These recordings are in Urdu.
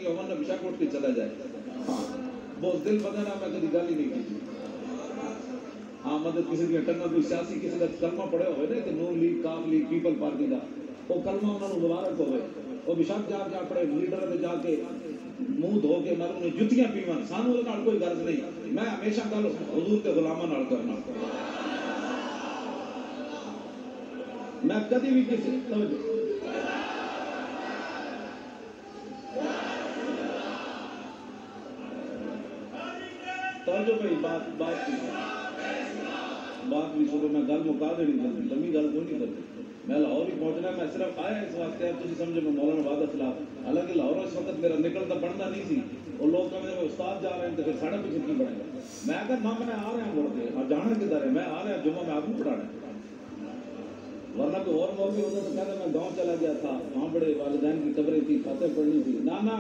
کی عمر نے بشک اٹھ کے چلا جائے. ہاں بہت دل بدے نہ میں کبھی گل ہی نہیں کی. ہاں مدد کسی کی ٹنگا کوئی سیاسی کسی کا کلمہ پڑھے ہوئے نا کہ نون لیگ کام لیگ پیپل پارٹی کا وہ کلمہ انہوں نے مبارک ہوئے وہ بشک جا کے اپنے لیڈر سے جا کے منہ دھو کے میں انہیں جتیاں پیون سانو کوئی غرض نہیں. میں ہمیشہ گل حضور کے غلاموں نال کرنا. میں کدی بھی کسی توجہ بھائی بات بھی سنو. میں گل مکا دینی چاہتی لمبی گل کوئی نہیں کرتی. میں لاہور ہی پہنچنا میں صرف آیا اس واسطے تھی سمجھو میں مولانا وعدہ خلاف حالانکہ لاہور اس وقت میرا نکلتا بننا نہیں سی. وہ لوگ کہتے ہیں استاد جا رہے ہیں تو پھر ساڑھے پیچھے کی بنے گا. میں کہا ماں میں آ رہا ہوں بول کے اور جانا کدھر ہے میں آ رہا جمعہ میں آپ کو پڑھانا ہے. ورنہ کوئی اور موقع ہوتا تو کہتے میں گاؤں چلا گیا تھا وہاں بڑے والدین کی قبریں تھی فاتح پڑھنی تھی. نہ میں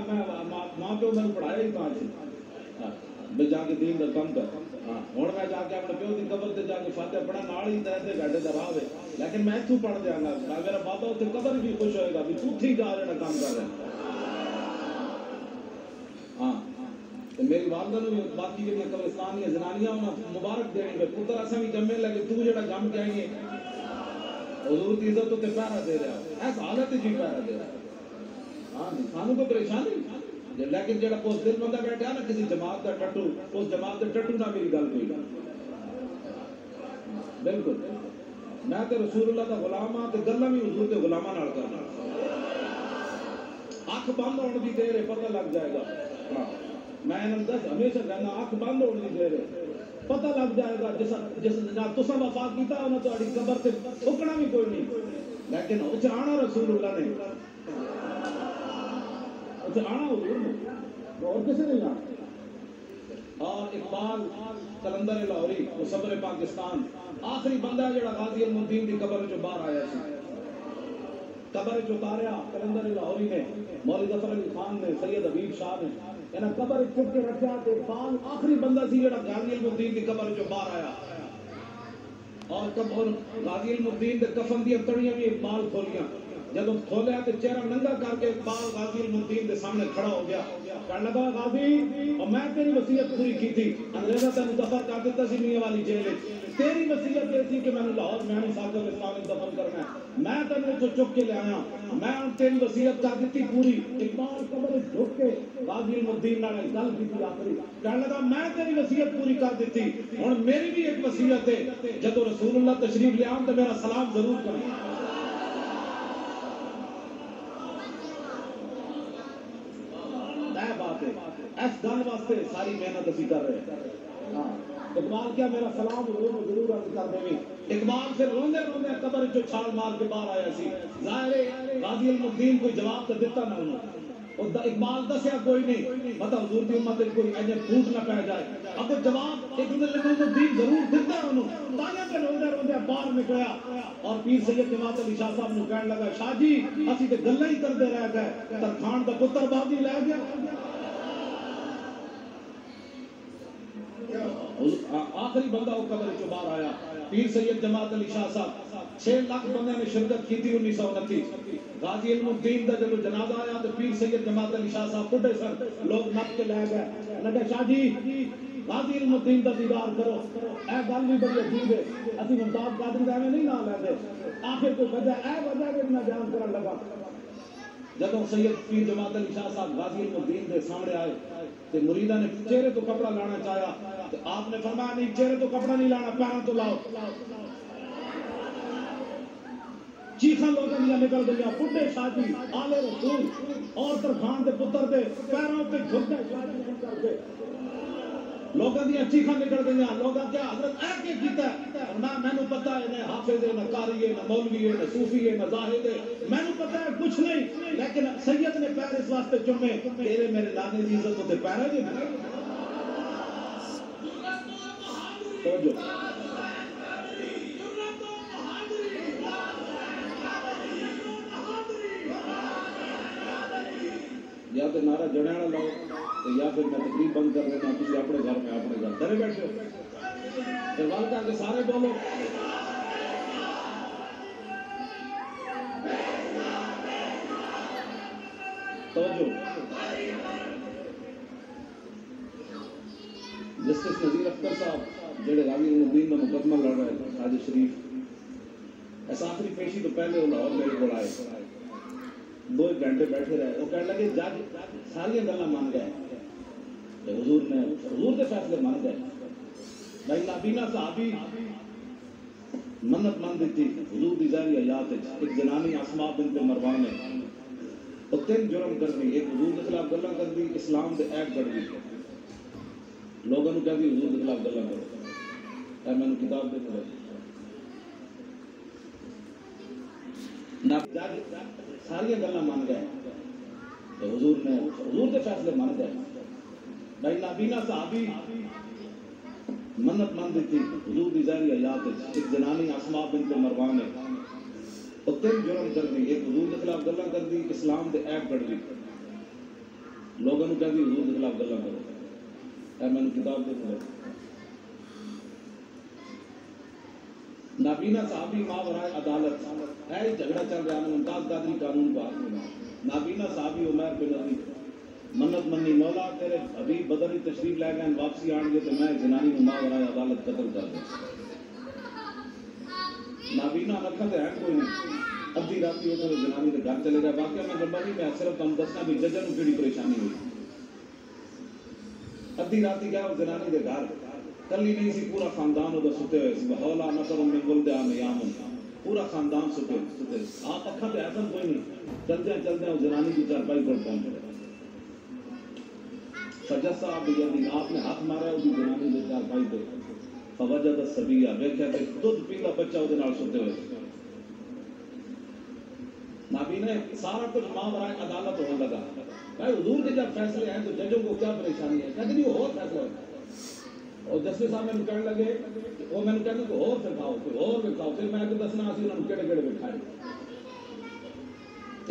ماں پیو میں نے پڑھایا ہی کہاں سے میں جا کے دین کا کم کر. ہاں ہوں میں جا کے اپنے پیو کی قبر سے جا کے فاتح پڑھا نال ہی تیسے گھنٹے کا راہ ہے لیکن میں اتوں پڑھ دیا گا میرا بابا اتنے قبر بھی خوش ہوئے گا بھی تو ٹھیک جا رہے کام کر رہے ہیں. ہاں میری والدہ نے بھی باقی جہاں قبرستان یا زنانیاں انہیں مبارک دینی پہ پتر اصل بھی جمے لگے تو جڑا جم کے آئیے حضور کی عزت تو پیارا دے رہا ایس حالت جی پیارا دے رہا. ہاں جی سانو کوئی پریشانی لیکن جہاں اس دل بندہ بیٹھا نا کسی جماعت کا ٹٹو اس جماعت کے ٹٹو نہ میری گل کوئی بالکل. میں تو رسول اللہ کا غلام ہاں گلا بھی حضور کے غلاموں نال کرنا. اکھ بند ہونے کی دیر ہے پتہ لگ جائے گا. ہاں میں دس ہمیشہ کہنا اکھ بند ہونے کی دیر ہے پتہ لگ جائے گا جس تصا وفا کیتا انہیں تاری قبر سے ٹھکنا بھی کوئی نہیں لیکن اسے آنا رسول اللہ نے اسے آنا حضور نے اور کسی نہیں آنا. اور اقبال کلندر لاہوری وہ صبر پاکستان آخری بندہ جڑا غازی المدین کی قبر جو باہر آیا سی قبر جو اتاریا کلندر لاہوری نے مولوی ظفر علی خان نے سید حبیب شاہ نے یعنی قبر چپ کے رکھا تو اقبال آخری بندہ سی جڑا غازی المدین کی قبر جو باہر آیا اور غازی المدین کے کفن دی تڑیاں بھی اقبال کھولیاں. جب کھولیا تو چہرہ ننگا کر کے اقبال غازی المدین کے سامنے کھڑا ہو گیا. کہنے لگا غازی اور میں تیری وصیت پوری کی تھی انگریزوں تینوں دفن کر دیتا سی میاں والی جیل تیری وصیت یہ تھی کہ میں نے لاہور میں ساکر اسلام دفن کرنا ہے میں تینوں تو چک کے لے آیا میں تیری وصیت کر دیتی پوری. اقبال قبر جھک کے غازی المدین نے گل کی آخری کہنے لگا میں تیری وصیت پوری کر دیتی ہوں میری بھی ایک وصیت ہے جب رسول اللہ تشریف لے آؤں تو میرا سلام ضرور کریں. بات ہے اس گل واسطے ساری محنت اسی کر رہے ہیں. اقبال کیا میرا سلام ضرور عرض کر دیں. اقبال سے روندے روندے قبر جو چھال مار کے باہر آیا سی ظاہر غازی المدین کوئی جواب تو دیتا نہ انہوں اقبال دسیا کوئی نہیں مطلب حضور کی امت کوئی ایسے پھوٹ نہ پہ جائے. اب وہ جواب المدین ضرور دیتا انہوں تاکہ پہ روندے روندے باہر نکلیا اور پیر سید جماعت علی شاہ صاحب نے کہنے لگا شاہ جی اسی تے گلاں ہی کرتے رہ گئے ترخان دا پتر بازی لے گیا. آخری بندہ وہ قبر چ باہر آیا پیر سید جماعت علی شاہ صاحب 6 لاکھ بندے نے شرکت کی تھی 1929. غازی علم الدین کا جب جنازہ آیا تو پیر سید جماعت علی شاہ صاحب بڈھے سن لوگ نپ کے لے گئے لگے شاہ جی غازی علم الدین کا دیدار کرو. اے گل بھی بڑی عجیب ہے اسی ممتاز قادری دا نہیں نام لیتے آخر کو وجہ اے وجہ کہ میں بیان کرن لگا جب سید پیر جماعت علی شاہ صاحب غازی علم الدین کے سامنے آئے تو مریدہ نے چہرے تو کپڑا لانا چاہیا تو آپ نے فرمایا نہیں چہرے تو کپڑا نہیں لانا پیروں تو لاؤ. چیخاں لوگوں دیا نکل گئی بڈھے شاہ جی آلے رسول اور ترخان دے پتر دے پیروں پہ جھک گئے لوگوں دیا چیخاں نکل گئی. لوگوں کیا حضرت اے کے کیتا ہے نہ مینوں پتہ ہے نہ حافظ ہے نہ قاری ہے نہ مولوی ہے نہ صوفی ہے نہ زاہد ہے مینوں پتہ ہے کچھ نہیں لیکن سید نے پیر اس واسطے چومے تیرے میرے نانے دی عزت ہوتے پیرا جی توجہ یا تو نعرہ جڑانا لاؤ یا پھر میں تقریب بند کر دینا کسی اپنے گھر میں اپنے گھر گھر بیٹھے پھر وال کر کے سارے بولو توجہ جسٹس نذیر اختر صاحب جڑے غازی الدین کا مقدمہ لڑ رہے ہیں حاجی شریف، اس آخری پیشی تو پہلے وہ لاہور میرے کو آئے 2 گھنٹے بیٹھے رہے، وہ کہنے لگے جج ساری گلاں مان گئے، حضور کے فیصلے مان گئے، بھائی نابینا صحابی منت مان دیتی حضور دی ظاہری حیات ایک جنانی اسماء بنت مروان نے وہ 3 جرم کر دی، ایک حضور کے خلاف گلاں کر دی، اسلام دے ایب کر دی، لوگوں نے کہہ دی حضور کے خلاف گلاں کرو، اے میں نے کتاب دے پڑھے نہ جج ساری گلاں مان گئے، حضور کے فیصلے مان گئے، بھائی نابینا صحابی منت مان دیتی حضور دی ظاہری حیات ایک جنانی اسماء بنت مروان نے وہ 3 جرم کر دی، ایک حضور کے خلاف گلاں کر دی، اسلام دے ایب کر دی، لوگوں نے کہہ دی حضور کے خلاف گلاں کرو، اے میں نے کتاب دے پڑھے نابینا صحابی ماورائے عدالت، ہے جھگڑا چل رہا ہے ممتاز قادری قانون کو ہاتھ میں، نابینا صحابی عمیر بن علی منت منی مولا تیرے حبیب بدری تشریف لے گئے واپسی آن گے تو میں جنانی کو ماورائے عدالت قتل کر دوں، نابینا رکھا تو ہے کوئی نہیں، ادھی رات وہ جنانی کے گھر چلے گئے، واقعہ میں لمبا نہیں، میں صرف تم دسنا بھی ججن کو کیڑی پریشانی ہوئی، ادھی رات گیا وہ جنانی کے گھر، کلی نہیں سی پورا خاندان ادھر ستے ہوئے سی، بہولا نفر من ولدان یامن، پورا خاندان ستے آپ اکھا پہ ایسا کوئی نہیں، چلتے وہ جنانی کی چارپائی پر پہنچ گئے، فجسا بیدی آپ نے ہاتھ مارا اس جنانی کی چارپائی پہ، فوجد الصبیہ دیکھا کہ دودھ پیتا بچہ وہ نال ستے ہوئے، نابینا سارا کچھ ماورائے عدالت ہونے لگا، بھائی حضور کے جب فیصلے ہیں تو ججوں کو کیا پریشانی ہے، کہتے نہیں وہ اور فیصلہ ہے، اور جسٹس صاحب میں کہنے لگے وہ میں نے کہنے کو اور دکھاؤ پھر میں کہ دسنا اسی انہوں نے کہڑے بٹھائے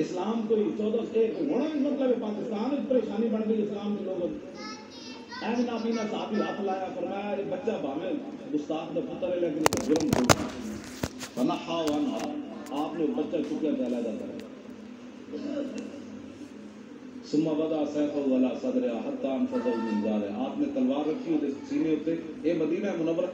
اسلام کوئی 1401 ہونا اس مطلب ہے پاکستان میں پریشانی بن گئی اسلام کے لوگوں اے نابینا صاحب ہاتھ لایا فرمایا ایک بچہ بھاوے گستاخ دا پتر ہے لیکن اس کا جرم کھولنا فنحا وانحا آپ نے بچہ چکیا جالا جاتا ہے ثم وضع سیفہ ولا صدر حتی انفذ المنظار، آپ نے تلوار رکھی اس سینے ہوتے، اے مدینہ منورہ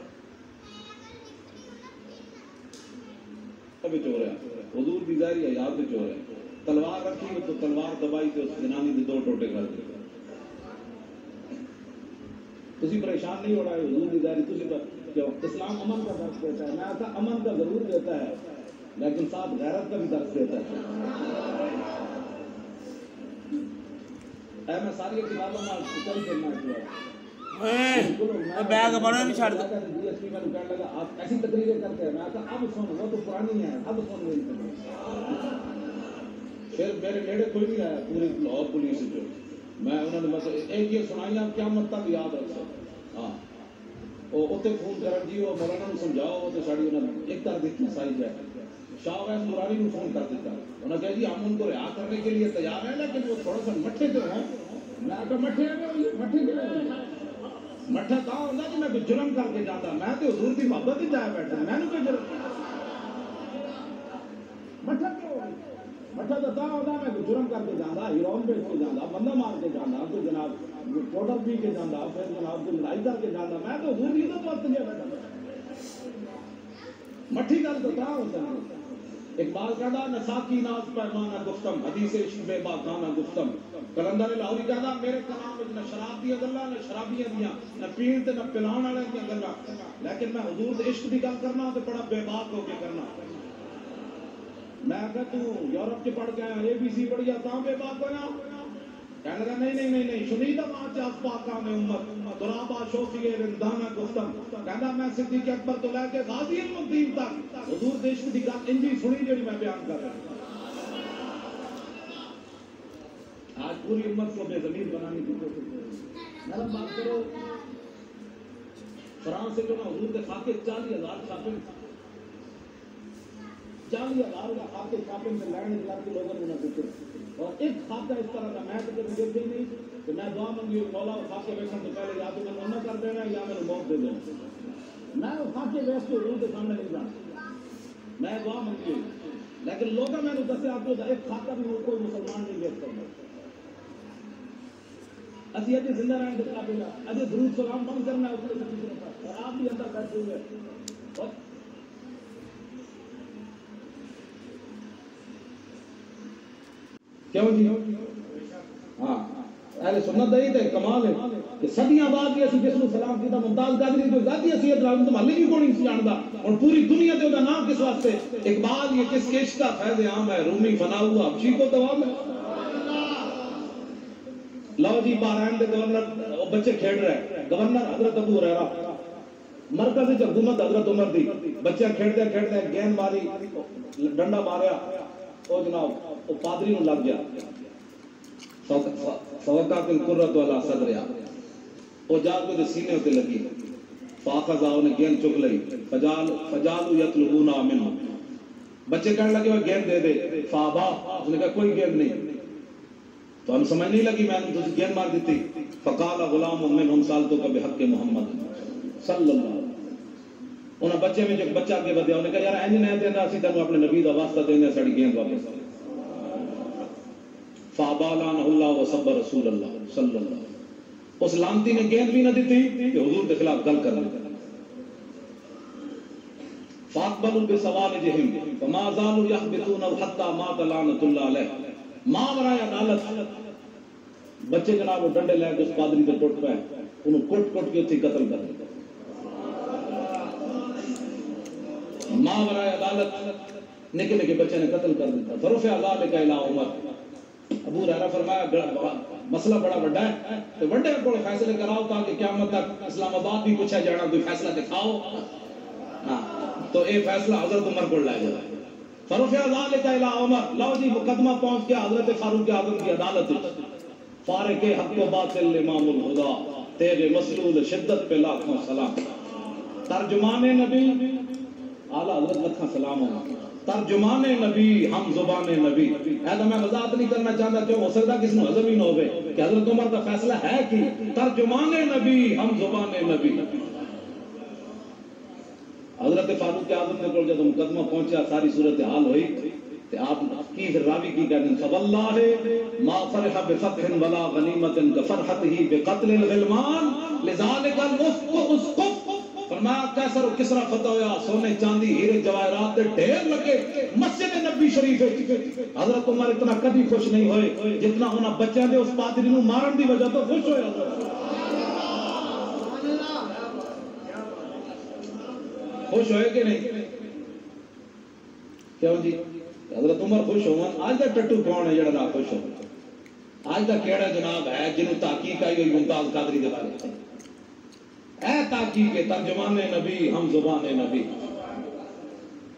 بچ ہو رہا حضور دی ظاہری حیات بچ ہو رہا، تلوار رکھی تو تلوار دبائی تو اس جنانی دے 2 ٹوٹے کر دے، تسی پریشان نہیں ہو رہا ہے حضور دی ظاہری، تسی کیوں اسلام امن کا درس دیتا ہے، میں ایسا امن کا ضرور دیتا ہے لیکن ساتھ غیرت کا بھی درس دیتا ہے، میں ساری کتابوں میں چل کرنا چاہتا بیگ بڑا نہیں چھڑ ڈی ایس پی میں کہنے لگا آپ ایسی تقریریں کرتے ہیں، میں کہا اب سن وہ تو پرانی ہے اب سن میری تقریر، پھر میرے نیڑے کوئی نہیں آیا پوری لاہور پولیس جو میں انہوں نے بس ایک یہ سنائی آپ قیامت تک یاد رکھ سکتے ہاں وہ اتنے فون کرن جی وہ مولانا سمجھاؤ وہ تو ساری انہوں نے ایک طرح دیکھنا سائز ہے شاہ ویس مرانی نے فون کر دیتا انہوں نے کہا جی ہم ان کو رہا کرنے کے لیے تیار ہیں لیکن وہ تھوڑا سا مٹھے تو ہیں، میں کہا مٹھے ہیں مٹھے کیا مٹھا کہاں ہوتا کہ میں جرم کر کے جاتا، میں تو حضور کی محبت ہی جایا بیٹھا میں نے کوئی جرم مٹھا کیوں مٹھا تو کہاں ہوتا میں جرم کر کے جانا، ہیرون بیچ کے جانا، بندہ مار کے جانا، تو جناب پوٹل پی کے جانا، پھر جناب کو لڑائی کر کے جانا، میں تو حضور کی تو وقت لیا بیٹھا مٹھی گل تو کہاں ہوتا ہے، اقبال کہتا نساکی ناز پیمانہ گفتم حدیث شیبے باغانہ گفتم، کلندر لاہوری کہتا میرے کلام میں نہ شراب دیا گلا نہ شرابیاں دیا نہ پین تے نہ پلان والے دیا گلا، لیکن میں حضور دے عشق کی گل کرنا تو بڑا بے باک ہو کے کرنا، میں کہ تو یورپ کے پڑھ کے آیا اے بی سی پڑھ گیا تاں بے باک ہویا، کہنے لگا نہیں شنیدہ ماں آپ پاکان امت درابا شوفی رندانہ گفتم، کہنا میں صدیق اکبر تو لے کے غازی المدین تک حضور دیش کی گل انجی سنی جڑی میں بیان کر رہا ہوں، آج پوری امت کو بے ضمیر بنانے کی کوشش کر رہی ہے، نرم بات کرو، فرانس سے جو نا حضور کے خاکے 40,000 چھاپے 40,000 کا خاکے چھاپے میں لینڈ لگ کے لوگوں نے دیکھے اور ایک خاکہ اس طرح کا میں تو کبھی دیکھے نہیں کہ میں دعا منگی مولا خاکے بیٹھنے سے پہلے یا تو میں نہ کر دینا یا میں موت دے دینا، میں وہ خاکے ویس کے حضور کے سامنے نہیں جانا، میں دعا منگی لیکن لوگوں میں نے دسے آپ کو ایک خاکہ بھی کوئی مسلمان نہیں دیکھ سکتا، اسی اجے زندہ رہنے کے قابل ہیں، اجے درود سلام بند کرنا ہے اس کے اور آپ بھی اندر بیٹھے ہوئے اور کیوں جی؟ ہاں اہل سنت دئی تے کمال ہے کہ صدیاں بعد بھی اسی جس کو سلام کیتا ممتاز قادری جو ذاتی حیثیت رہا تو محلے بھی کوئی نہیں جاندا اور پوری دنیا تے دا نام کس واسطے اقبال یہ کس کش کا فیض عام ہے رومی فنا ہوا حبشی کو دوام ہے لو جی بحرین دے گورنر بچے کھیل رہے گورنر حضرت ابو ہریرہ مرکزی حکومت حضرت عمر دی بچے کھیلتے کھیلتے گیند ماری ڈنڈا ماریا او جناب او پادری نو لگ گیا فوقات القرۃ والا صدریا او جا کے سینے تے لگی فاخذا نے گیند چک لئی فجالو یطلبون منه بچے کہنے لگے وہ گیند دے دے فابا اس نے کہا کوئی گیند نہیں تو ہم سمجھ نہیں لگی میں نے تجھے گیند مار دیتی فقال غلام منهم سالتک بحق محمد صلی اللہ علیہ وسلم انہاں بچے میں جو بچہ آگے بدیا انہوں نے کہا یار اینج نہیں دینا اسی تینوں اپنے نبی دا واسطہ دینا ساڑی گیند واپس فابالان اللہ و صبر رسول اللہ صلی اللہ علیہ وسلم اس لانتی نے گیند بھی نہ دیتی کہ حضور کے خلاف گل کرنے فاقبلوا بسوالجہم فما زالوا یحبطون حتی مات لعنت اللہ علیہ ماں برائے عدالت بچے جناب وہ ڈنڈے لے کے اس پادری کے ٹوٹ پہ انہوں کٹ کٹ کے اتھی قتل کر دیا ماں برائے عدالت نکے نکے بچے نے قتل کر دیا فرفع ذلک الی عمر ابو ہریرہ فرمایا مسئلہ بڑا بڑا ہے تو بڑے کو فیصلے کراؤ تاکہ قیامت تک اسلام آباد بھی پوچھا جانا کوئی فیصلہ دکھاؤ ہاں تو اے فیصلہ حضرت عمر کو لائے جائے فرفع ذلک الی عمر لو جی مقدمہ پہنچ گیا حضرت فاروق اعظم کی عدالت فارق حق و باطل امام الہدا تیرے مسلول شدت پہ لاکھوں سلام ترجمان نبی اعلیٰ حضرت لکھاں سلام ہوں ترجمان نبی ہم زبان نبی ایسا میں وضاحت نہیں کرنا چاہتا کیوں ہو سکتا کس نے حضر ہی نہ ہوئے کہ حضرت عمر کا فیصلہ ہے کہ ترجمان نبی ہم زبان نبی حضرت فاروق اعظم نے جب مقدمہ پہنچا ساری صورتحال ہوئی کہ آپ کی راوی کی کہتے ہیں فواللہ ما فرح بفتح ولا غنیمت کفرحته بقتل الغلمان لذالک الافق اسقف فرمایا کیسر و کسرا فتح ہویا سونے چاندی ہیرے جواہرات دے ڈھیر لگے مسجد نبی شریف حضرت عمر اتنا کبھی خوش نہیں ہوئے جتنا ہونا بچے دے اس پادری نو مارن دی وجہ تو خوش ہویا خوش ہوئے کہ نہیں کیوں جی حضرت عمر خوش ہوں آج دا ٹٹو کون ہے جڑا نہ خوش ہو آج دا کیڑا جناب ہے جنہوں تحقیق آئی ہوئی ممتاز قادری دے بارے اے تحقیق ترجمان نبی ہم زبان نبی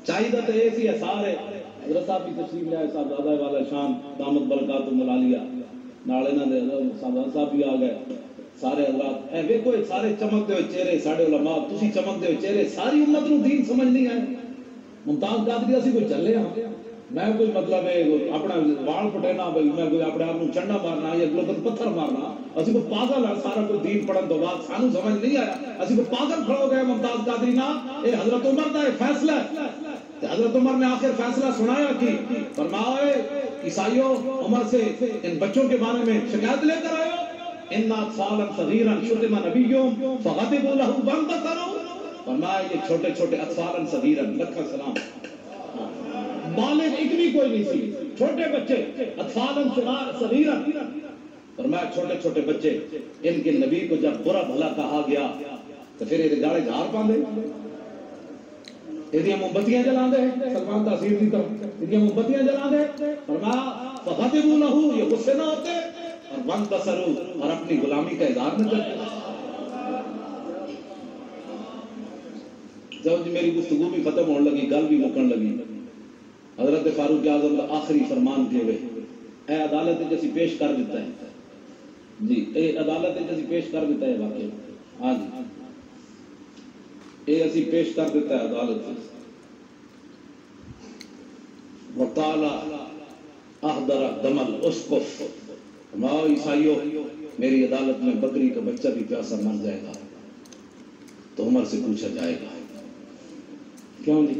چاہیدہ تو ایسی ہے سارے حضرت صاحب کی تشریف لے آئے صاحب زادہ والا شان دامت برکات ملالیہ نالے نہ دے صاحب بھی آ گئے سارے حضرات اے ویکھو سارے چمکتے ہوئے چہرے ساڑھے علماء تسی چمکتے ہوئے چہرے ساری امت نو دین سمجھ نہیں آئے ممتاز قادری اسی کوئی چلے ہاں میں کوئی مطلب ہے اپنا وال پٹینا میں کوئی اپنے آپ کو چنڈا مارنا یا گلوکن پتھر مارنا اسی کو پاگل ہے سارا کوئی دین پڑھن تو بعد سانو سمجھ نہیں آیا اسی کو پاگل کھڑو گئے ممتاز قادری نا اے حضرت عمر دا فیصلہ ہے حضرت عمر نے آخر فیصلہ سنایا کی فرمایا عیسائیوں عمر سے ان بچوں کے بارے میں شکایت لے کر آئے ان اطفالا صغیرا شتم نبیهم فغضبوا له بنبصروا فرمایا یہ چھوٹے چھوٹے اطفالا صغیرا لکھا سلام بالغ ایک بھی کوئی نہیں سی چھوٹے بچے اطفالا صغیرا فرمایا چھوٹے چھوٹے بچے ان کے نبی کو جب برا بھلا کہا گیا تو پھر یہ گاڑے جھاڑ پاندے یہ موم بتیاں جلا دے سلمان تاثیر دی طرف یہ موم بتیاں جلا دے فرمایا فغضبوا له یہ غصے نہ ہوتے اور وانتصروا اور اپنی غلامی کا اظہار نہ کرتے جب میری گفتگو بھی ختم ہونے لگی گل بھی مکن لگی حضرت فاروق اعظم کا آخری فرمان کے ہوئے اے عدالت جیسی پیش کر دیتا ہے جی اے عدالت جیسی پیش کر دیتا ہے واقعی ہاں جی اے ایسی پیش کر دیتا ہے عدالت وقال احضر دم الاسقف ماں عیسائیوں میری عدالت میں بکری کا بچہ بھی پیاسا مر جائے گا تو عمر سے پوچھا جائے گا کیوں جی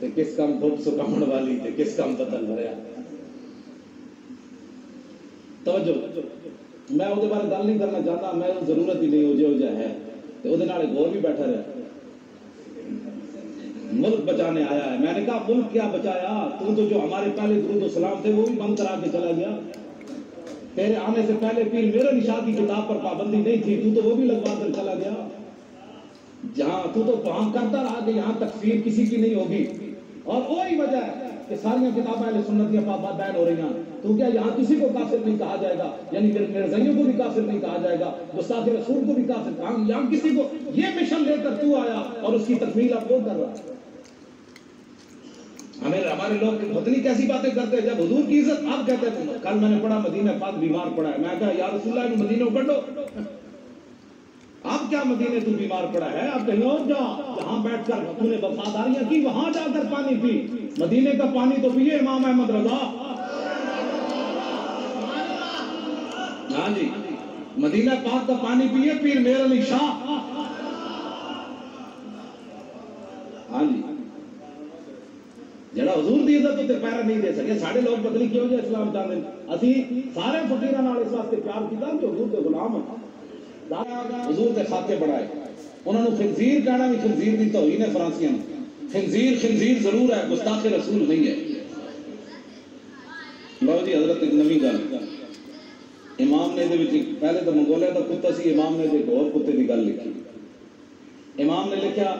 تے کس کام دھوپ سکاؤن والی تے کس کام بدل بھریا. توجہ میں وہ بارے گل نہیں کرنا چاہتا, میں ضرورت ہی نہیں ہو جا ہے تو وہ غور بھی بیٹھا رہا. ملک بچانے آیا ہے. میں نے کہا ملک کیا بچایا, تو جو ہمارے پہلے درود و سلام تھے وہ بھی بند کرا کے چلا گیا. تیرے آنے سے پہلے پیر میرے نشاء کی کتاب پر پابندی نہیں تھی, تو وہ بھی لگوا کر چلا گیا. جہاں تو وہاں کرتا رہا کہ یہاں تکفیر کسی کی نہیں ہوگی, اور وہی وجہ ہے کہ ساری کتابیں اہل سنت کی بیان ہو رہی ہیں. تو کیا یہاں کسی کو کافر نہیں کہا جائے گا, یعنی مرزائیوں کو بھی کافر نہیں کہا جائے گا, گستاخ رسول کو بھی کافر کہا, یہاں کسی کو یہ مشن لے کر تو آیا اور اس کی تکمیل اب وہ کر رہا. ہمارے لوگ پتہ نہیں کیسی باتیں کرتے ہیں. جب حضور کی عزت آپ کہتے ہیں, کل میں نے پڑھا مدینہ پاک بیمار پڑا ہے, میں کہا یا رسول اللہ مدینہ کو کر دو. آپ کیا مدینے تو بیمار پڑا ہے, آپ کہیں اور جا جہاں بیٹھ کر تو نے وفاداریاں کی وہاں جا کر پانی پی. مدینے کا پانی تو پیے امام احمد رضا. ہاں جی, مدینہ پاک کا پانی پیے پیر میر علی شاہ. ہاں جی, جڑا حضور دی عزت تے پیرا نہیں دے سکے. سارے لوگ پتہ نہیں کیوں جے اسلام چاہتے ہیں. اسی سارے فقیراں نال اس واسطے پیار کیتا کہ حضور دے غلام ہیں, حضور دے خاکے بڑھائے. انہوں نے خنزیر کہنا بھی خنزیر دی توہین ہے فرانسیاں. خنزیر خنزیر ضرور ہے, گستاخ رسول نہیں ہے. لو جی حضرت ایک نویں گل, امام نے پہلے تو منگولیا کا کتا سی, امام نے ایک اور کتے کی گل لکھی. امام نے لکھا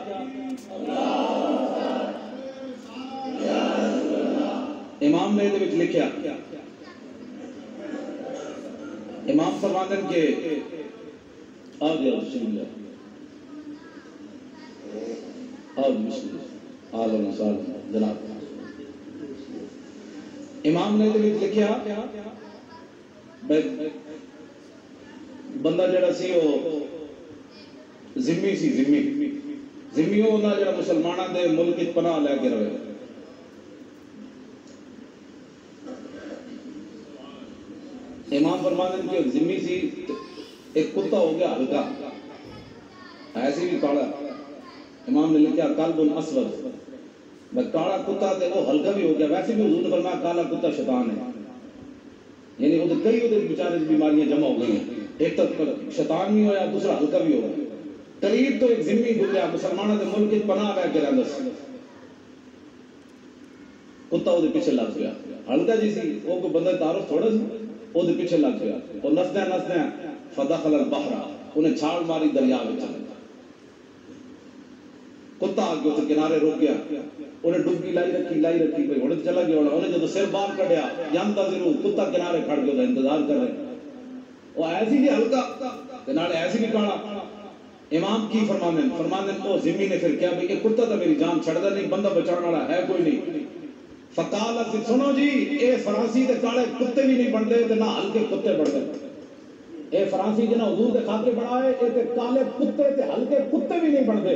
امام نے لکھا امام فرماتے ہیں کہ آ گیا بسم اللہ آ بسم اللہ آلہ وسلم جناب. امام نے لکھا بندہ جڑا سی وہ ذمی سی, ذمی وہ جڑا مسلمانوں دے ملک وچ پناہ لے کے رہے. امام فرماتے ہیں کہ ذمی سی, ایک کتا ہو گیا ہلکا, ایسے بھی کالا. امام نے لکھا کلب اسود, کالا کتا تے وہ ہلکا بھی ہو گیا. ویسے بھی حضور نے فرمایا کالا کتا شیطان ہے, یعنی وہ کئی وہ بیچارے بیماریاں جمع ہو گئی ہیں. ایک تو شیطان بھی ہویا, دوسرا ہلکا بھی ہو گیا. قریب تو ایک ذمی گزریا مسلمانوں کے ملک وچ پناہ لے کے رہندا سی. کتا وہ پیچھے لگ گیا, ہلکا جی سی, وہ کوئی بندہ تعارف تھوڑا سی, وہ پیچھے لگ گیا. اور نسدے فدخل البحر, انہیں چھال ماری دریا میں چل گیا. کتا آگے اسے کنارے رک گیا, انہیں ڈبکی لائی رکھی پہ انہیں چلا گیا. انہیں جب سر باہر کٹیا ینتظرو, کتا کنارے کھڑ گیا انتظار کر رہے. وہ ایسی بھی ہلکا کنارے ایسی بھی کانا. امام کی فرمانے وہ ذمی نے پھر کیا بھئی یہ کتا تو میری جان چھڑدا نہیں, بندہ بچانے والا ہے کوئی نہیں. فقالت سنو جی, اے فرانسی دے کالے کتے بھی نہیں بنتے تے نہ ہلکے کتے بنتے. اے فرانسی جنہاں حضور دے خاطر بڑھائے, اے تے کالے کتے تے ہلکے کتے بھی نہیں بنتے.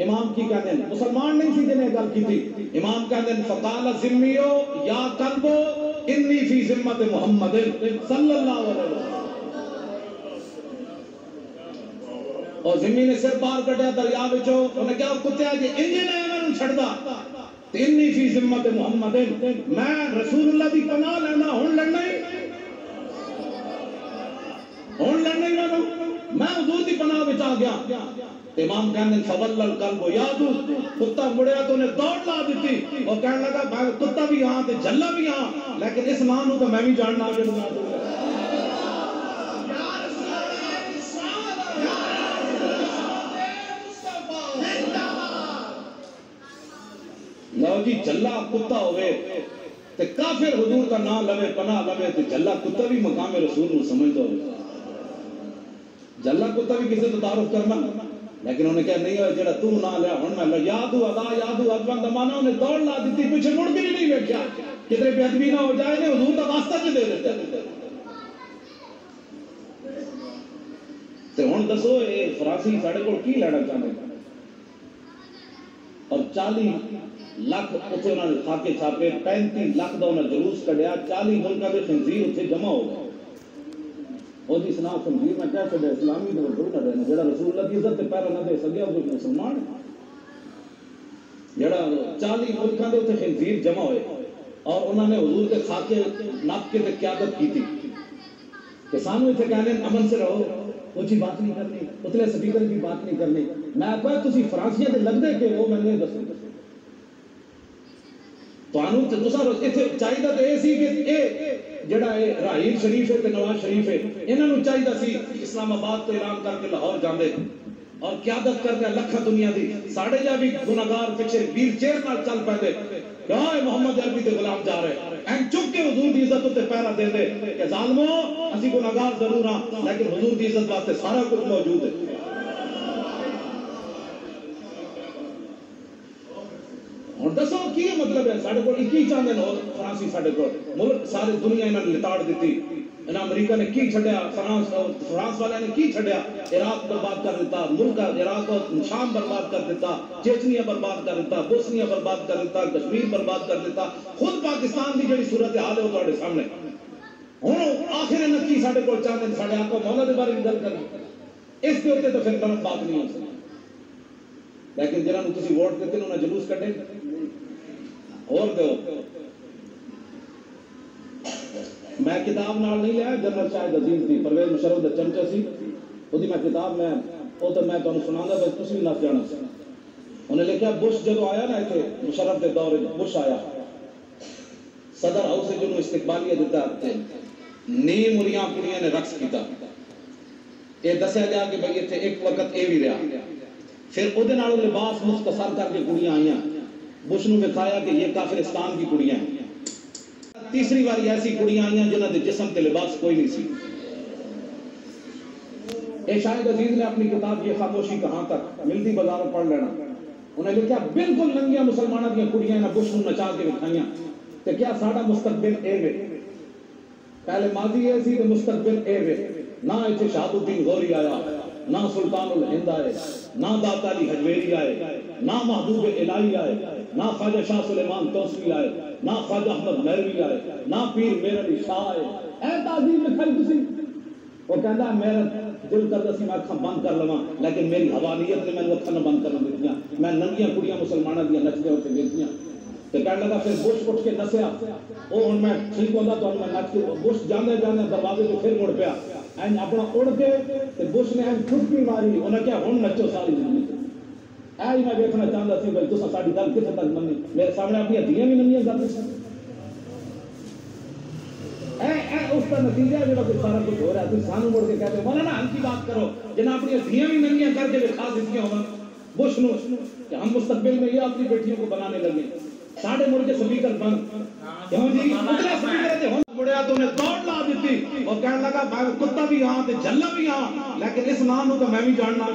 امام کی کہتے ہیں مسلمان نہیں سی جنہیں گل کی تھی. امام کہتے ہیں فقال ذمیو یا قلبو انی فی ذمت محمد صلی اللہ علیہ وسلم. اور ذمی نے سر پار کٹیا دریا وچوں, انہیں کیا کتیا جی انجے نے انہوں چھڑدا, انی فی ذمت محمد, میں رسول اللہ دی پناہ لینا. ہن لڑنا ہی میں حضور دی پناہ وچ آ گیا. امام کہنے فول القلب یادو, کتا مڑیا تو انہیں دوڑ لا دیتی اور کہنے لگا کتا بھی ہاں تے جھلا بھی ہاں, لیکن اس ماں نو تو میں بھی جاننا چاہتا ہوں. لو جی جھلا کتا ہوئے تے کافر حضور کا نام لوے پناہ لوے تے جھلا کتا بھی مقام رسول نو سمجھتا ہوئے. جھلا کتا بھی کسی تو تعارف کرنا, لیکن انہیں کہا نہیں ہوئے جڑا تو نہ لیا ہن میں یادو ادا یادو ادوان دمانا. انہیں دوڑ لا دیتی, پیچھے مڑ کے بھی نہیں بیٹھا کتنے بے ادبی نہ ہو جائے. نے حضور کا واسطہ چ دے دیتے. تے ہن دسو اے فرانسی ساڈے کول کی لینا چاہندے, اور 40 لاکھ اتنے انہوں نے خاکے چھاپے, 35 لاکھ کا انہوں نے جلوس کڈیا, 40 ملکوں کے خنزیر اتنے جمع ہو گئے. وہ جی سنا خنزیر میں کیا چلے اسلامی تو نہ رہنا, جڑا رسول اللہ کی عزت تے پیرا نہ دے سکیا وہ مسلمان ہے. جڑا 40 ملکوں کے اتنے خنزیر جمع ہوئے اور انہوں نے حضور کے خاکے نپ کے قیادت کی تھی کہ سانو اتنے کہنے امن سے رہو، اونچی بات نہیں کرنی، اتلے سپیکر کی بات نہیں کرنی. میں کہا تسی فرانسیاں دے لگدے کہ وہ میں نے دسو تانوں تے تساں ایتھے چاہیدا تے اے سی کہ اے جڑا اے راہیل شریف ہے تے نواز شریف ہے انہاں نوں چاہیدا سی اسلام آباد تو اعلان کر کے لاہور جاندے اور قیادت کرتے لکھاں دنیا دی. ساڈے جا بھی گناہگار پیچھے ویر چیر نال چل پیندے کہ محمد عربی دے غلام جا رہے این چک کے حضور دی عزت تے پہرا دے دے کہ ظالمو اسی گناہگار ضرور ہاں لیکن حضور دی عزت واسطے سارا کچھ موجود ہے. اور دسو کی مطلب ہے ساڈے کول 21 چاندے نو فرانسی ساڈے کول ملک ساری دنیا انہاں نے لتاڑ دیتی. انہاں امریکہ نے کی چھڈیا، فرانس والے نے کی چھڈیا، عراق برباد کر دیتا، ملک عراق اور شام برباد کر دیتا، چیچنیا برباد کر دیتا، بوسنیا برباد کر دیتا، کشمیر برباد کر دیتا. خود پاکستان کی جڑی صورتحال ہے وہ تہاڈے سامنے. ہن آخر نکی ساڈے کول چاندے ساڈے آقا مولا دے بارے گل کرنا اس کے اوپر تو پھر غلط بات نہیں ہو سکتی. لیکن جنہاں نوں تسی ووٹ دیتے انہاں جلوس کڈے اور دو. میں کتاب نال نہیں لیا جنرل شاہد عزیز دی پرویز مشرف دا چمچا سی وہ میں کتاب میں وہ تو میں تمہیں سنا بس تھی بھی نس جانا. انہیں لکھا بش جدو آیا نا اتنے مشرف کے دور بش آیا صدر ہاؤس سے جنہوں استقبالیہ دیتا نیم اریاں کڑیاں نے رقص کیتا. یہ دسیا گیا کہ بھئی اتنے ایک وقت اے بھی رہا. پھر وہ لباس مختصر کر کے کڑیاں آئیاں بش نو دکھایا کہ یہ کافرستان کی کڑیاں ہیں. تیسری باری ایسی کڑیاں آئیاں جنہاں دے جسم تے لباس کوئی نہیں سی. اے شاہد عزیز نے اپنی کتاب یہ خاموشی کہاں تک ملتی بازاروں پڑھ لینا. انہیں لکھا بالکل ننگیاں مسلمانوں دیا کڑیاں نہ بش نو نچا کے دکھائیاں تے کیا ساڈا مستقبل اے وے. پہلے ماضی اے سی تے مستقبل اے وے. نہ ایتھے شہاب الدین غوری آیا، نہ سلطان الہند آئے، نہ داتا علی حجویری آئے، نہ محبوب الہی آئے، نہ خواجہ شاہ سلیمان توسوی آئے، نہ خواجہ احمد مہروی آئے، نہ پیر میر علی شاہ آئے. اے تعظیم لکھائی تسی. وہ کہندا میرا دل کردا سی میں اکھاں بند کر لواں لیکن میری حوانیت نے مینوں اکھاں نہ بند کرن دتیاں. میں ننگیاں کڑیاں مسلماناں دیاں نچدے ہوتے ویکھیاں تے کہن لگا پھر بش اٹھ کے نسیا. او ہن میں ٹھیک ہوندا تو میں نچ کے بش جاندے جاندے دروازے تو پھر مڑ پیا این اپنا اڑ کے تے بش نے این چھٹکی ماری. انہاں کہا ہن نچو ساری زندگی. اے میں دیکھنا چاہندا سی بھئی تساں ساڈی گل کتھے تک مننی. میرے سامنے اپنی دھیاں بھی ننگیاں کردے سن. اس کا نتیجہ ہے جو سارا کچھ ہو رہا ہے. سانو مڑ کے کہتے ہیں مولانا ہم کی بات کرو جنہیں اپنی دھیاں بھی ننگیاں کر کے دکھا دیتی ہوں بش نو کہ ہم مستقبل میں یہ اپنی بیٹیوں کو بنانے لگے. ساڑھے مڑ کے سپیکر بند کیوں جی اتنا سپیکر ہے ہم مڑیا تو انہیں دوڑ لا دیتی اور کہنے لگا میں کتا بھی ہاں تے جھلا بھی ہاں لیکن اس نام تو میں بھی جاننا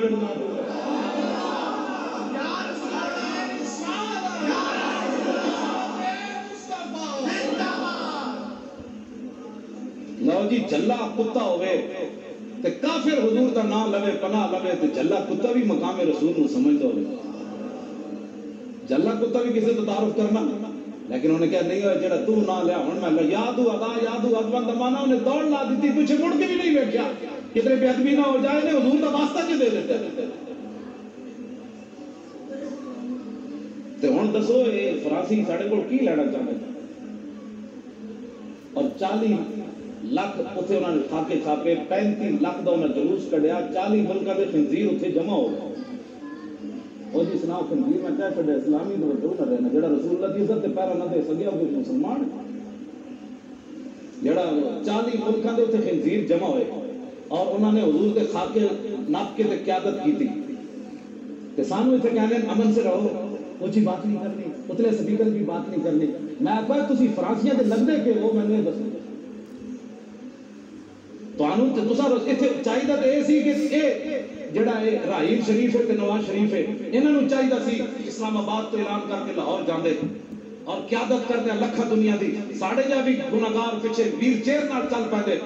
لو جی جھلا کتا ہوئے تے کافر حضور دا نام لوے پناہ لوے تے جھلا کتا بھی مقام رسول نو سمجھ دو. جھلا کتا بھی کسی تو تعارف کرنا لیکن انہیں کہا نہیں ہوئے جڑا تو نہ لیا ہن میں یادو ادا یادو ادوان دمانا انہیں دوڑ لا دیتی پیچھے مڑ کے بھی نہیں بیٹھیا کتنے بے ادبی نہ ہو جائے نے حضور دا واسطہ کی دے دیتے. تے ہن دسو اے فرانسی ساڈے کول کی لینا چاہندے اور 40 لاکھ اتنے انہوں نے خاکے چھاپے 35 لاکھ دا انہوں نے جلوس کڈیا 40 ملکوں کے خنزیر اتنے جمع ہو گئے. وہ جی سنا خنزیر میں کہہ چڑھے اسلامی تو جو نہ رہنا جڑا رسول اللہ کی عزت تے پیرا نہ دے سکیا وہ مسلمان جڑا 40 ملکوں کے اتنے خنزیر جمع ہوئے اور انہوں نے حضور کے خاکے ناپ کے تے قیادت کی تھی کہ سانو اتنے کہنے امن سے رہو اونچی بات نہیں کرنی اتلے سپیکر کی بات نہیں کرنی. میں کہا تسی فرانسیاں دے لگدے کہ وہ میں نے دسو تانوں تے تساں ایتھے چاہیدا تے اے سی کہ اے جڑا اے راہیل شریف ہے تے نواز شریف ہے انہاں نوں چاہیدا سی اسلام آباد تو اعلان کر کے لاہور جاندے اور قیادت کرتے لکھاں دنیا دی. ساڈے جا بھی گناہگار پیچھے ویر چیر نال چل پیندے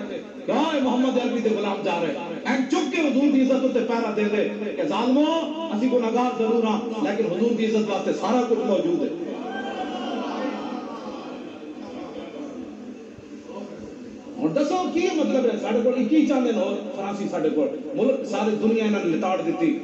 کہ محمد عربی دے غلام جا رہے این چک کے حضور دی عزت تے پہرا دے دے کہ ظالمو اسی گناہگار ضرور ہاں لیکن حضور دی عزت واسطے سارا کچھ موجود ہے. اور دسو کی مطلب ہے ساڈے کول کی چاہندے نے فرانسی ساڈے کول ملک ساری دنیا انہاں نے لتاڑ دتی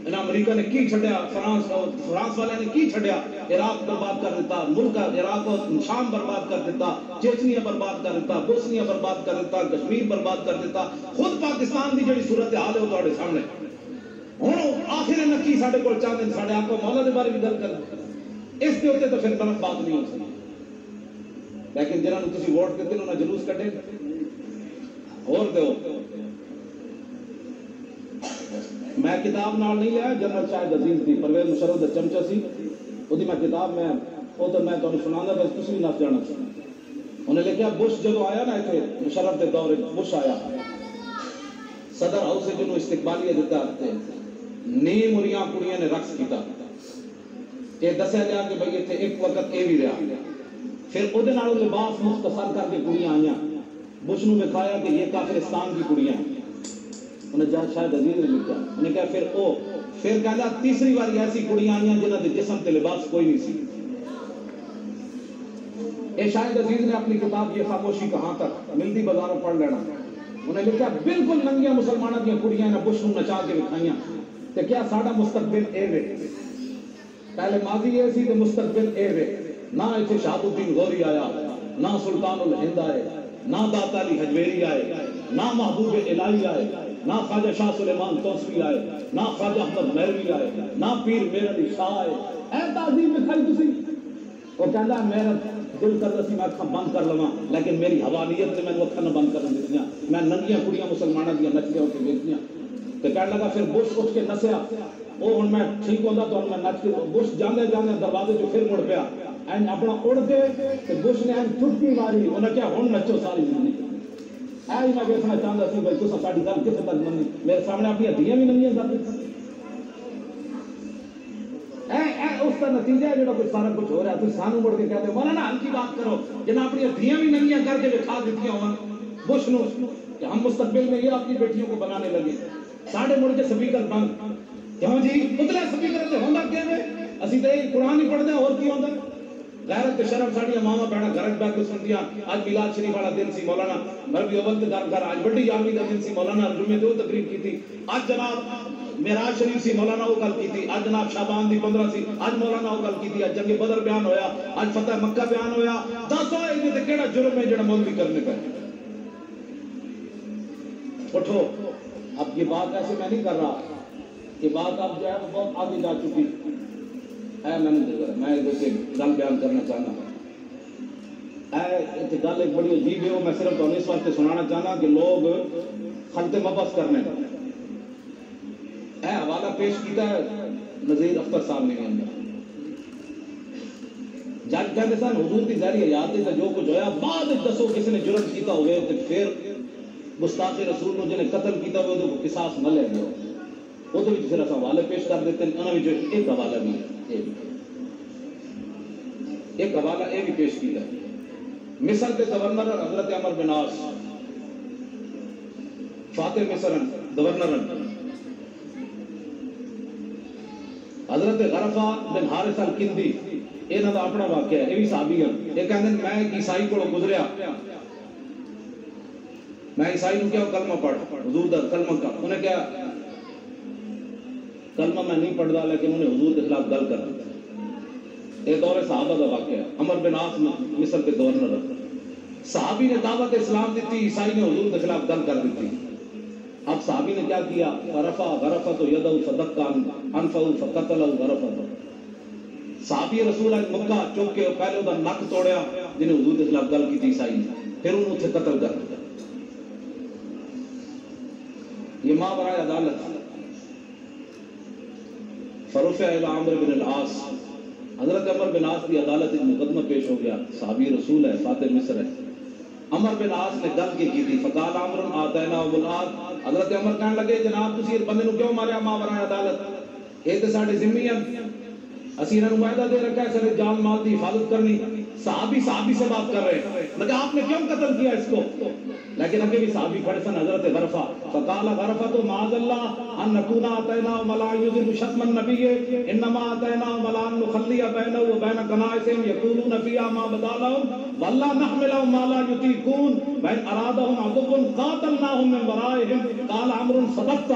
انہاں امریکہ نے کی چھڈیا فرانس والے نے کی چھڈیا عراق برباد کر دیتا ملک عراق و شام برباد کر دیتا چیچنیا برباد کر دیتا بوسنیا برباد کر دیتا کشمیر برباد کر دیتا خود پاکستان دی جڑی صورتحال ہے وہ تہاڈے سامنے ہن آخر انہاں کی ساڈے کول چاہندے نے ساڈے آقا مولا دے بارے بھی گل کر اس دے اوتے تو پھر غلط بات نہیں ہو سکتی لیکن جنہاں نوں تسی ووٹ دیتے انہاں جلوس کڈے اور دو میں کتاب نال نہیں لیا جنرل شاہد عزیز دی پرویز مشرف دا چمچا سی وہ میں کتاب میں وہ تو میں تمہیں سنانا بس کچھ بھی نہ جانا انہیں لکھا بش جدو آیا نا اتنے مشرف کے دور بش آیا صدر ہاؤس سے جنہوں استقبالیہ دیتا نیم اریاں کڑیاں نے رقص کیتا یہ دسیا گیا کہ بھئی اتنے ایک وقت اے بھی رہا پھر وہ لباس مختصر کر کے کڑیاں آئیاں بش نے دکھایا کہ یہ کافرستان کی کڑیاں انہیں جہاں شاید عزیز نے لکھا انہیں کہا پھر کہا تیسری بار ایسی کڑیاں آئیاں جنہاں دے جسم تے لباس کوئی نہیں سی اے شاید عزیز نے اپنی کتاب یہ خاموشی کہاں تک ملتی بازاروں پڑھ لینا انہیں لکھا بالکل ننگیاں مسلمانوں کی کڑیاں نے بش نو نچا کے دکھائیاں تے کیا ساڈا مستقبل اے وے پہلے ماضی اے سی تے مستقبل اے وے نہ ایتھے شہاب الدین غوری آیا نہ سلطان الہند آئے نہ داتا علی حجویری آئے نہ محبوب الہی آئے نہ خواجہ شاہ سلیمان توسوی آئے نہ خواجہ احمد مہروی آئے نہ پیر میر علی شاہ آئے اے تعظیم دکھائی تسی وہ کہندا میرا دل کردا سی میں اکھاں بند کر لواں لیکن میری حوانیت نے میں اکھاں نہ بند کرن دتیاں میں ننگیاں کڑیاں مسلماناں دیاں نچدیاں ہو کے ویکھیاں تے کہن لگا پھر بش اٹھ کے نسیا او ہن میں ٹھیک ہوندا تو میں نچ کے بش جاندے جاندے دروازے جو پھر مڑ پیا این اپنا اڑ کے تے بش نے این چٹکی ماری انہاں کیا ہن نچو ساری زندگی اے میں ویکھنا چاہندا سی بھائی تساں ساڈی گل کتھے تک مننی میرے سامنے اپنی ہڈیاں بھی ننگیاں کر دتیاں اے اس کا نتیجہ ہے جو کچھ سارا کچھ ہو رہا ہے تو سانو مڑ کے کہتے مولانا ہلکی بات کرو جنہاں اپنی ہڈیاں بھی ننگیاں کر کے دکھا دیتی ہوں بش نو کہ ہم مستقبل میں یہ اپنی بیٹیوں کو بنانے لگے ساڈے مڑ کے سپیکر بند کیوں جی اتلا سپیکر تے ہوندا کیویں اسی تے قرآن ہی پڑھدے اور کی ہوندا غیرت تے شرم ساڈی ماواں بہناں گھر بیٹھ کے سنتیاں اج میلاد شریف والا دن سی مولانا مربی اول تے گھر اج بڑی یامی دا دن سی مولانا جمعے تے تقریر کیتی اج جناب معراج شریف سی مولانا وہ گل کیتی اج جناب شعبان دی 15 سی اج مولانا وہ گل کیتی اج جنگ بدر بیان ہویا اج فتح مکہ بیان ہویا دسو اے تے کیڑا جرم ہے جڑا مولوی کرنے پے اٹھو اب یہ بات ایسے میں نہیں کر رہا کہ بات اب جو ہے وہ بہت آگے جا چکی ہے میں گل بیان کرنا چاہنا گل ایک بڑی عجیب ہے وہ میں صرف تمہیں اس واسطے سنانا چاہنا کہ لوگ خلط مبس کرنے اے حوالہ پیش کیتا ہے نذیر اختر صاحب نے اندر جج کہتے سن حضور کی ظاہری حیات ہے جو کچھ ہویا بعد دسو کسی نے جرم کیتا ہوئے تو پھر گستاخ رسول نے جنہیں قتل کیتا ہوئے تو قصاص نہ لے گئے وہ تو پھر اصل حوالے پیش کر دیتے ہیں انہوں نے ایک حوالہ بھی ایک حوالہ یہ بھی پیش کیا ہے مصر کے گورنر حضرت عمر بن عاص فاتح مصر گورنر حضرت غرفہ بن حارث الکندی انہاں دا اپنا واقعہ ہے یہ بھی صحابی ہیں یہ کہندے میں ایک عیسائی کو گزریا میں عیسائی نو کیا کلمہ پڑھ حضور دا کلمہ کا انہیں کیا کلمہ میں نہیں پڑھدا لیکن انہیں حضور کے خلاف گل کر دی یہ دور صحابہ کا واقعہ ہے عمر بن عاص مصر کے گورنر صحابی نے دعوت اسلام دیتی عیسائی نے حضور کے خلاف گل کر دی اب صحابی نے کیا کیا غرفہ تو یدہ فدقا انفہ فقتلہ غرفہ صحابی رسول اللہ مکہ چوک کے پہلے دا نک توڑیا جنہیں حضور کے خلاف گل کی تھی عیسائی پھر انہوں نے قتل کر دیا یہ ماورائے عدالت فرفع الی عمرو بن العاص حضرت عمر بن عاص کی عدالت ایک مقدمہ پیش ہو گیا صحابی رسول ہے فاتح مصر ہے عمر بن عاص نے گل کی تھی فقال عمر آتینا العاد حضرت عمر کہنے لگے جناب تسی اس بندے نو کیوں ماریا ماورائے عدالت یہ تے ساڈے ذمہ ہیں اسی انہوں نے معاہدہ دے رکھا ہے سارے جان مال کی حفاظت کرنی صحابی سے بات کر رہے ہیں مگر آپ نے کیوں قتل کیا اس کو لیکن اگے بھی صحابی کھڑے سن حضرت غرفہ فقال غرفہ تو معاذ اللہ ان نکونا آتینا ملا یذب شتم النبی انما آتینا ملا نخلي بينه وبين كنائسهم يقولون فيها ما بدا لهم والله نحملهم ما لا يطيقون وإن أرادهم عدو قاتلناهم من ورائهم قال عمرو صدقت